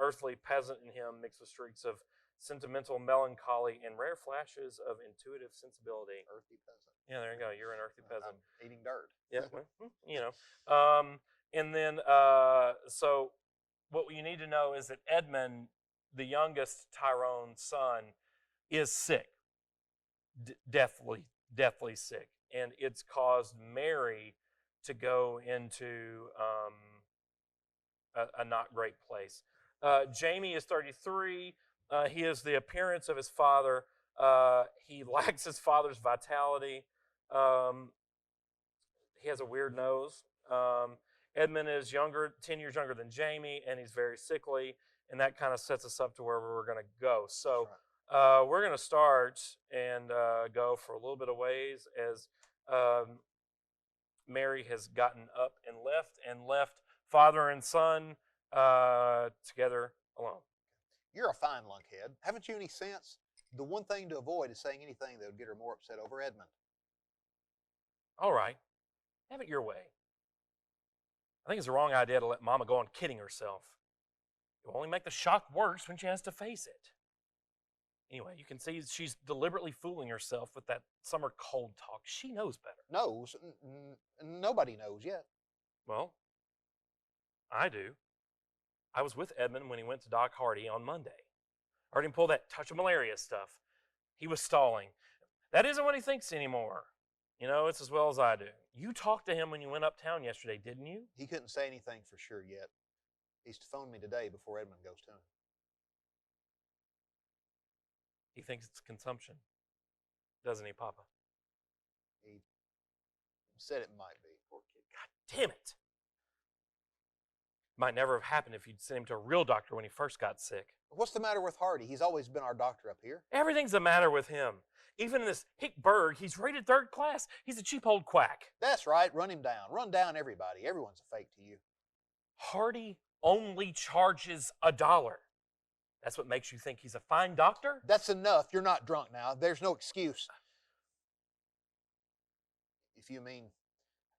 earthly peasant in him mixed with streaks of sentimental melancholy and rare flashes of intuitive sensibility. Earthy peasant. Yeah, there you go. You're an earthy peasant. I'm eating dirt. Yeah, well, and then so what you need to know is that Edmund, the youngest Tyrone's son, is sick, deathly sick, and it's caused Mary to go into a not great place. Jamie is 33. He has the appearance of his father. He lacks his father's vitality. He has a weird nose. Edmund is 10 years younger than Jamie, and he's very sickly, and that kind of sets us up to where we're going to go. So we're going to start and go for a little bit of ways as Mary has gotten up and left father and son together alone. You're a fine lunkhead. Haven't you any sense? The one thing to avoid is saying anything that would get her more upset over Edmund. All right. Have it your way. I think it's the wrong idea to let Mama go on kidding herself. It will only make the shock worse when she has to face it. Anyway, you can see she's deliberately fooling herself with that summer cold talk. She knows better. Knows? Nobody knows yet. Well, I do. I was with Edmund when he went to Doc Hardy on Monday. I heard him pull that touch of malaria stuff. He was stalling. That isn't what he thinks anymore. You know, it's as well as I do. You talked to him when you went uptown yesterday, didn't you? He couldn't say anything for sure yet. He's to phone me today before Edmund goes to him. He thinks it's consumption. Doesn't he, Papa? He said it might be. Poor kid. God damn it. Might never have happened if you'd sent him to a real doctor when he first got sick. What's the matter with Hardy? He's always been our doctor up here. Everything's the matter with him. Even in this hick burg, he's rated 3rd class. He's a cheap old quack. That's right. Run him down. Run down everybody. Everyone's a fake to you. Hardy only charges $1. That's what makes you think he's a fine doctor? That's enough. You're not drunk now. There's no excuse. If you mean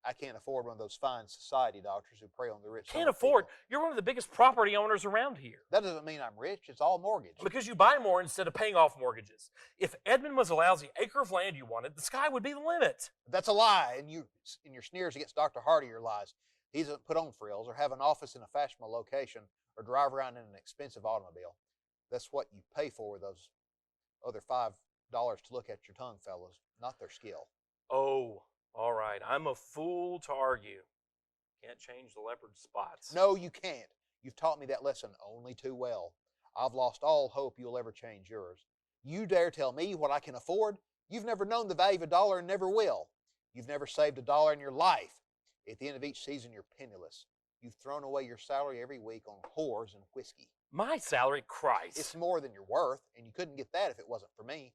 I can't afford one of those fine society doctors who prey on the rich. Can't afford? You're one of the biggest property owners around here. That doesn't mean I'm rich. It's all mortgage. Because you buy more instead of paying off mortgages. If Edmund was a lousy acre of land you wanted, the sky would be the limit. That's a lie, and your sneers against Dr. Hardy are lies. He doesn't put on frills or have an office in a fashionable location or drive around in an expensive automobile. That's what you pay for those other $5 to look at your tongue, fellas, not their skill. Oh, all right. I'm a fool to argue. Can't change the leopard's spots. No, you can't. You've taught me that lesson only too well. I've lost all hope you'll ever change yours. You dare tell me what I can afford? You've never known the value of $1 and never will. You've never saved $1 in your life. At the end of each season, you're penniless. You've thrown away your salary every week on whores and whiskey. My salary, Christ. It's more than you're worth, and you couldn't get that if it wasn't for me.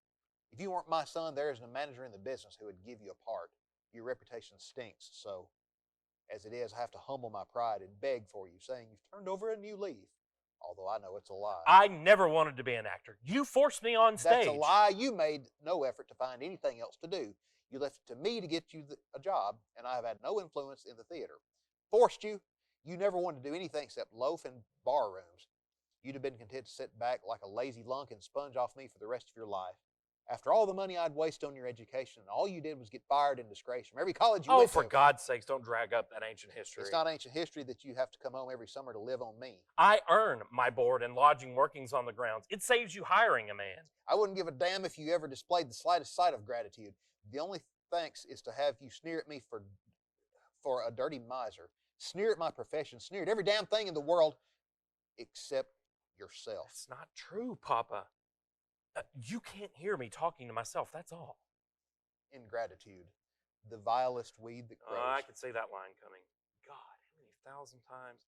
If you weren't my son, there isn't a manager in the business who would give you a part. Your reputation stinks, so as it is, I have to humble my pride and beg for you, saying you've turned over a new leaf. Although I know it's a lie. I never wanted to be an actor. You forced me on stage. That's a lie. You made no effort to find anything else to do. You left it to me to get you a job, and I have had no influence in the theater. Forced you. You never wanted to do anything except loaf in bar rooms. You'd have been content to sit back like a lazy lunk and sponge off me for the rest of your life. After all the money I'd waste on your education, and all you did was get fired and disgraced from every college you went to. Oh, for God's sakes, don't drag up that ancient history. It's not ancient history that you have to come home every summer to live on me. I earn my board and lodging workings on the grounds. It saves you hiring a man. I wouldn't give a damn if you ever displayed the slightest sign of gratitude. The only thanks is to have you sneer at me for a dirty miser. Sneer at my profession. Sneer at every damn thing in the world except yourself. That's not true, Papa. You can't hear me talking to myself, that's all. Ingratitude, the vilest weed that grows. I could see that line coming. God, how many thousand times?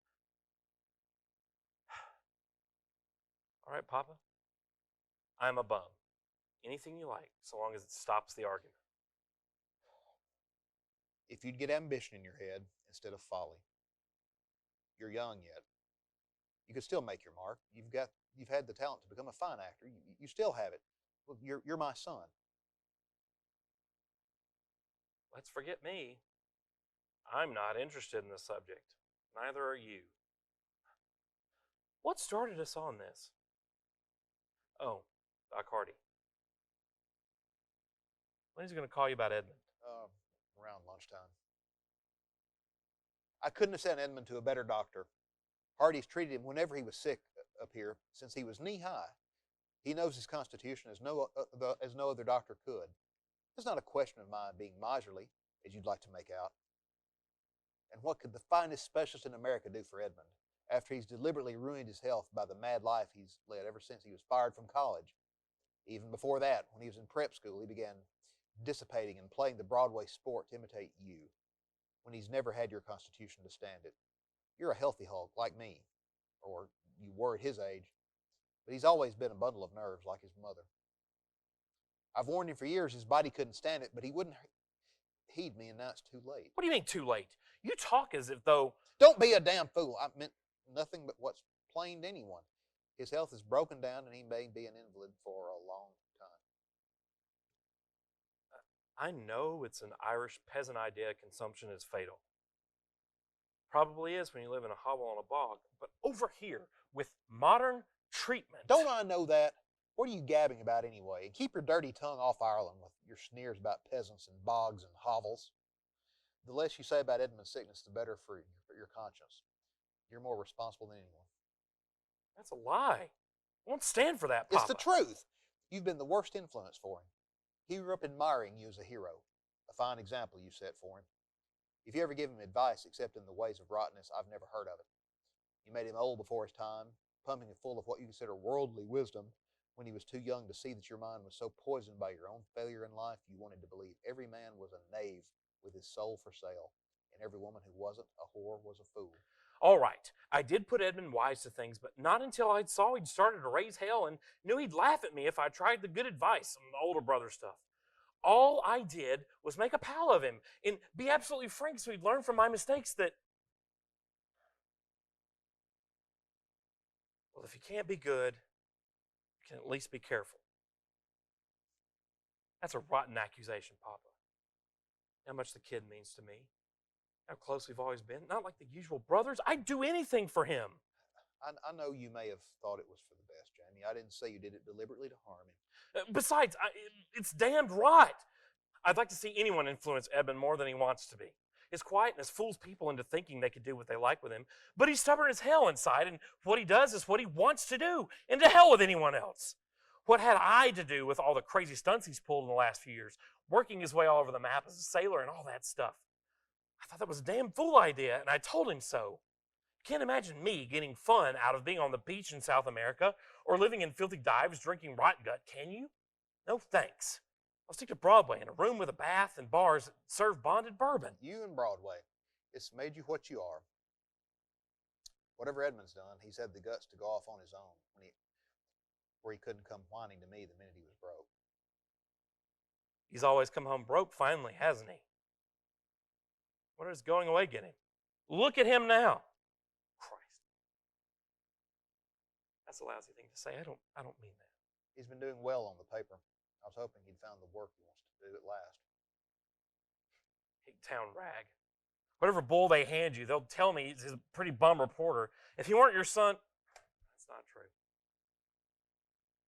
All right, Papa. I'm a bum. Anything you like, so long as it stops the argument. If you'd get ambition in your head instead of folly. You're young yet. You could still make your mark. You've had the talent to become a fine actor. You still have it. Well, you're my son. Let's forget me. I'm not interested in the subject. Neither are you. What started us on this? Oh, Doc Hardy. When is he going to call you about Edmund? Around lunchtime. I couldn't have sent Edmund to a better doctor. Hardy's treated him whenever he was sick up here since he was knee-high. He knows his constitution as no other doctor could. It's not a question of mine being miserly, as you'd like to make out. And what could the finest specialist in America do for Edmund after he's deliberately ruined his health by the mad life he's led ever since he was fired from college? Even before that, when he was in prep school, he began dissipating and playing the Broadway sport to imitate you, when he's never had your constitution to stand it. You're a healthy hulk, like me, or you were at his age, but he's always been a bundle of nerves like his mother. I've warned him for years his body couldn't stand it, but he wouldn't heed me, and now it's too late. What do you mean too late? You talk as if though... Don't be a damn fool. I meant nothing but what's plain to anyone. His health is broken down, and he may be an invalid for a long time. I know it's an Irish peasant idea consumption is fatal. Probably is when you live in a hovel on a bog. But over here, with modern treatment... Don't I know that? What are you gabbing about anyway? And keep your dirty tongue off Ireland with your sneers about peasants and bogs and hovels. The less you say about Edmund's sickness, the better for your conscience. You're more responsible than anyone. That's a lie. I won't stand for that, Papa. It's the truth. You've been the worst influence for him. He grew up admiring you as a hero, a fine example you set for him. If you ever give him advice except in the ways of rottenness, I've never heard of it. You made him old before his time, pumping him full of what you consider worldly wisdom when he was too young to see that your mind was so poisoned by your own failure in life you wanted to believe every man was a knave with his soul for sale, and every woman who wasn't a whore was a fool. All right, I did put Edmund wise to things, but not until I saw he'd started to raise hell and knew he'd laugh at me if I tried the good advice and the older brother stuff. All I did was make a pal of him and be absolutely frank so he'd learn from my mistakes that, well, if you can't be good, you can at least be careful. That's a rotten accusation, Papa. How much the kid means to me. How close we've always been. Not like the usual brothers. I'd do anything for him. I know you may have thought it was for the best, Jamie. I didn't say you did it deliberately to harm him. Besides, it's damned right. I'd like to see anyone influence Edmund more than he wants to be. His quietness fools people into thinking they could do what they like with him, but he's stubborn as hell inside, and what he does is what he wants to do, and to hell with anyone else. What had I to do with all the crazy stunts he's pulled in the last few years, working his way all over the map as a sailor and all that stuff? I thought that was a damn fool idea, and I told him so. Can't imagine me getting fun out of being on the beach in South America or living in filthy dives drinking rotten gut, can you? No thanks. I'll stick to Broadway in a room with a bath and bars that serve bonded bourbon. You and Broadway. It's made you what you are. Whatever Edmund's done, he's had the guts to go off on his own where he couldn't come whining to me the minute he was broke. He's always come home broke finally, hasn't he? What is going away get him? Look at him now. That's a lousy thing to say. I don't mean that. He's been doing well on the paper. I was hoping he'd found the work he wants to do at last. Town rag. Whatever bull they hand you, they'll tell me he's a pretty bum reporter. If he weren't your son, that's not true.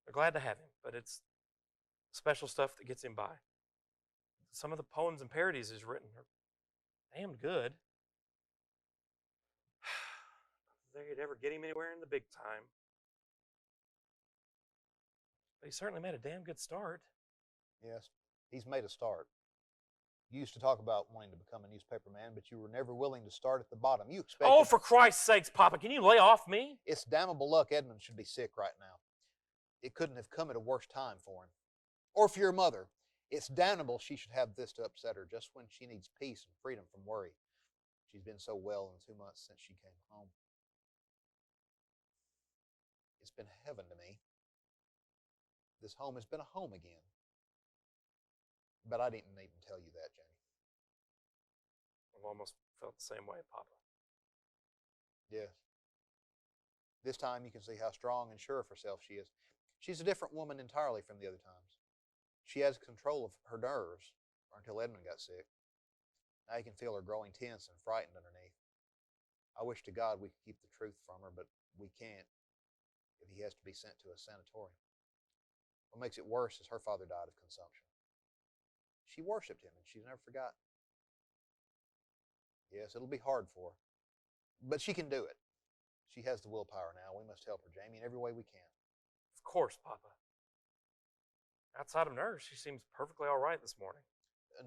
They're glad to have him, but it's special stuff that gets him by. Some of the poems and parodies he's written are damn good. They'd ever get him anywhere in the big time. But he certainly made a damn good start. Yes, he's made a start. You used to talk about wanting to become a newspaper man, but you were never willing to start at the bottom. You expected... Oh, for Christ's sakes, Papa, can you lay off me? It's damnable luck Edmund should be sick right now. It couldn't have come at a worse time for him. Or for your mother. It's damnable she should have this to upset her just when she needs peace and freedom from worry. She's been so well in the 2 months since she came home. It's been heaven to me. This home has been a home again. But I didn't need to tell you that, Jenny. I've almost felt the same way, Papa. Yes. This time you can see how strong and sure of herself she is. She's a different woman entirely from the other times. She has control of her nerves, or until Edmund got sick. Now you can feel her growing tense and frightened underneath. I wish to God we could keep the truth from her, but we can't if he has to be sent to a sanatorium. What makes it worse is her father died of consumption. She worshipped him, and she's never forgotten. Yes, it'll be hard for her, but she can do it. She has the willpower now. We must help her, Jamie, in every way we can. Of course, Papa. Outside of nerves, she seems perfectly all right this morning.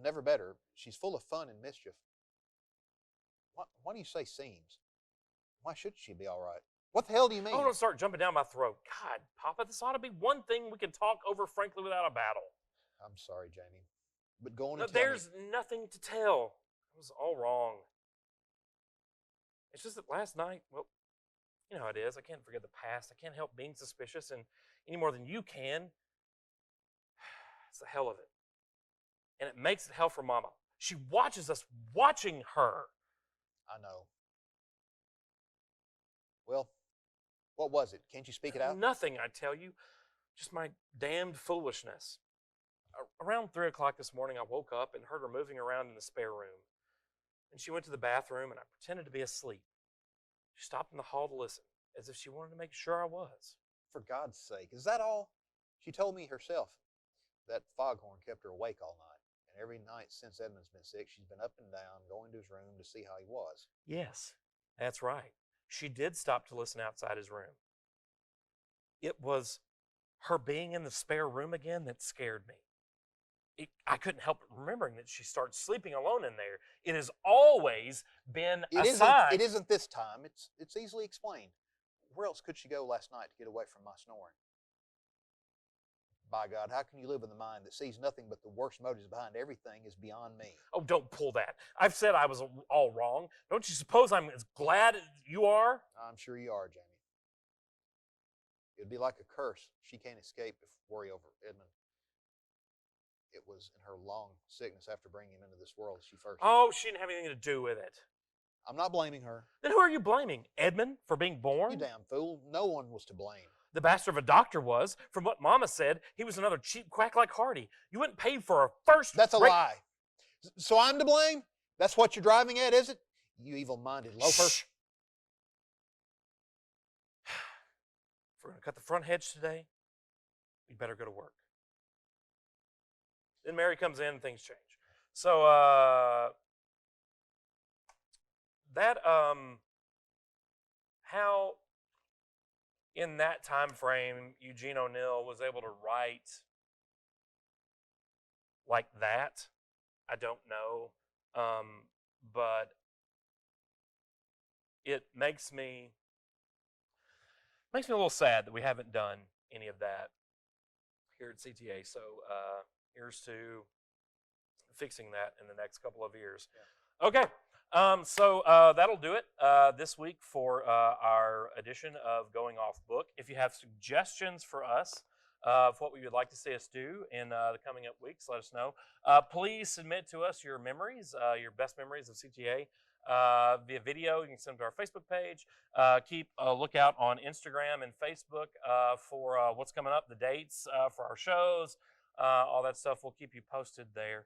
Never better. She's full of fun and mischief. Why do you say seems? Why should she be all right? What the hell do you mean? Oh, don't start jumping down my throat. God, Papa, this ought to be one thing we can talk over frankly without a battle. I'm sorry, Jamie. But go on No, and tell me. there's nothing to tell. It was all wrong. It's just that last night, well, you know how it is. I can't forget the past. I can't help being suspicious, and any more than you can. It's the hell of it. And it makes it hell for Mama. She watches us watching her. I know. Well, what was it? Can't you speak it out? Nothing, I tell you. Just my damned foolishness. Around 3 o'clock this morning, I woke up and heard her moving around in the spare room. And she went to the bathroom, and I pretended to be asleep. She stopped in the hall to listen, as if she wanted to make sure I was. For God's sake, is that all? She told me herself that foghorn kept her awake all night. And every night since Edmund's been sick, she's been up and down, going to his room to see how he was. Yes, that's right. She did stop to listen outside his room. It was her being in the spare room again that scared me. I couldn't help remembering that she started sleeping alone in there. It has always been a sign. It isn't this time. It's easily explained. Where else could she go last night to get away from my snoring? By God, how can you live with a mind that sees nothing but the worst motives behind everything is beyond me? Oh, don't pull that. I've said I was all wrong. Don't you suppose I'm as glad as you are? I'm sure you are, Jamie. It'd be like a curse. She can't escape if worry over Edmund. It was in her long sickness after bringing him into this world she first... Oh, she didn't have anything to do with it. I'm not blaming her. Then who are you blaming? Edmund for being born? You damn fool. No one was to blame. The bastard of a doctor was. From what Mama said, he was another cheap quack like Hardy. You wouldn't pay for a first... That's a lie. So I'm to blame? That's what you're driving at, is it? You evil-minded loafer. Shh. If we're going to cut the front hedge today, we'd better go to work. Then Mary comes in and things change. So, how in that time frame Eugene O'Neill was able to write like that, I don't know. But it makes me a little sad that we haven't done any of that here at CTA. So here's to fixing that in the next couple of years. Yeah. Okay. So that'll do it this week for our edition of Going Off Book. If you have suggestions for us, of what we would like to see us do in the coming up weeks. Let us know. Please submit to us your memories, your best memories of CTA via video. You can send them to our Facebook page. Keep a lookout on Instagram and Facebook for what's coming up, the dates for our shows, all that stuff. We'll keep you posted there.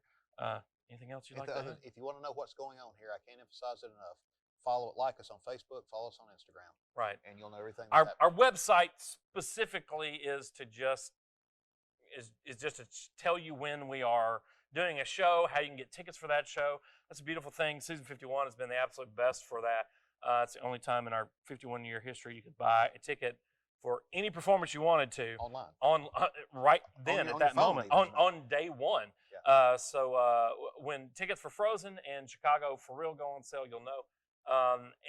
Anything else you'd like to add? If you want to know what's going on here, I can't emphasize it enough. Follow it, like us on Facebook, follow us on Instagram. Right. And you'll know everything. Our website specifically is to just to tell you when we are doing a show, how you can get tickets for that show. That's a beautiful thing. Season 51 has been the absolute best for that. It's the only time in our 51-year history you could buy a ticket for any performance you wanted to online right then at that moment on day one. Yeah. So when tickets for Frozen and Chicago for real go on sale, you'll know.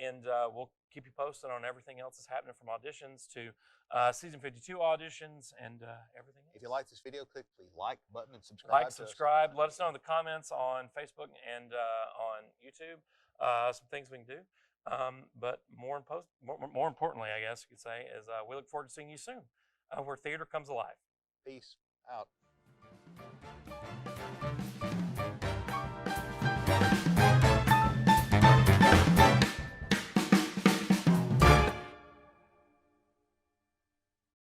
And we'll keep you posted on everything else that's happening, from auditions to season 52 auditions and everything else. If you like this video, click the like button and subscribe. Subscribe. Let us know in the comments on Facebook and on YouTube some things we can do. But more importantly, I guess you could say, is we look forward to seeing you soon, where theater comes alive. Peace out.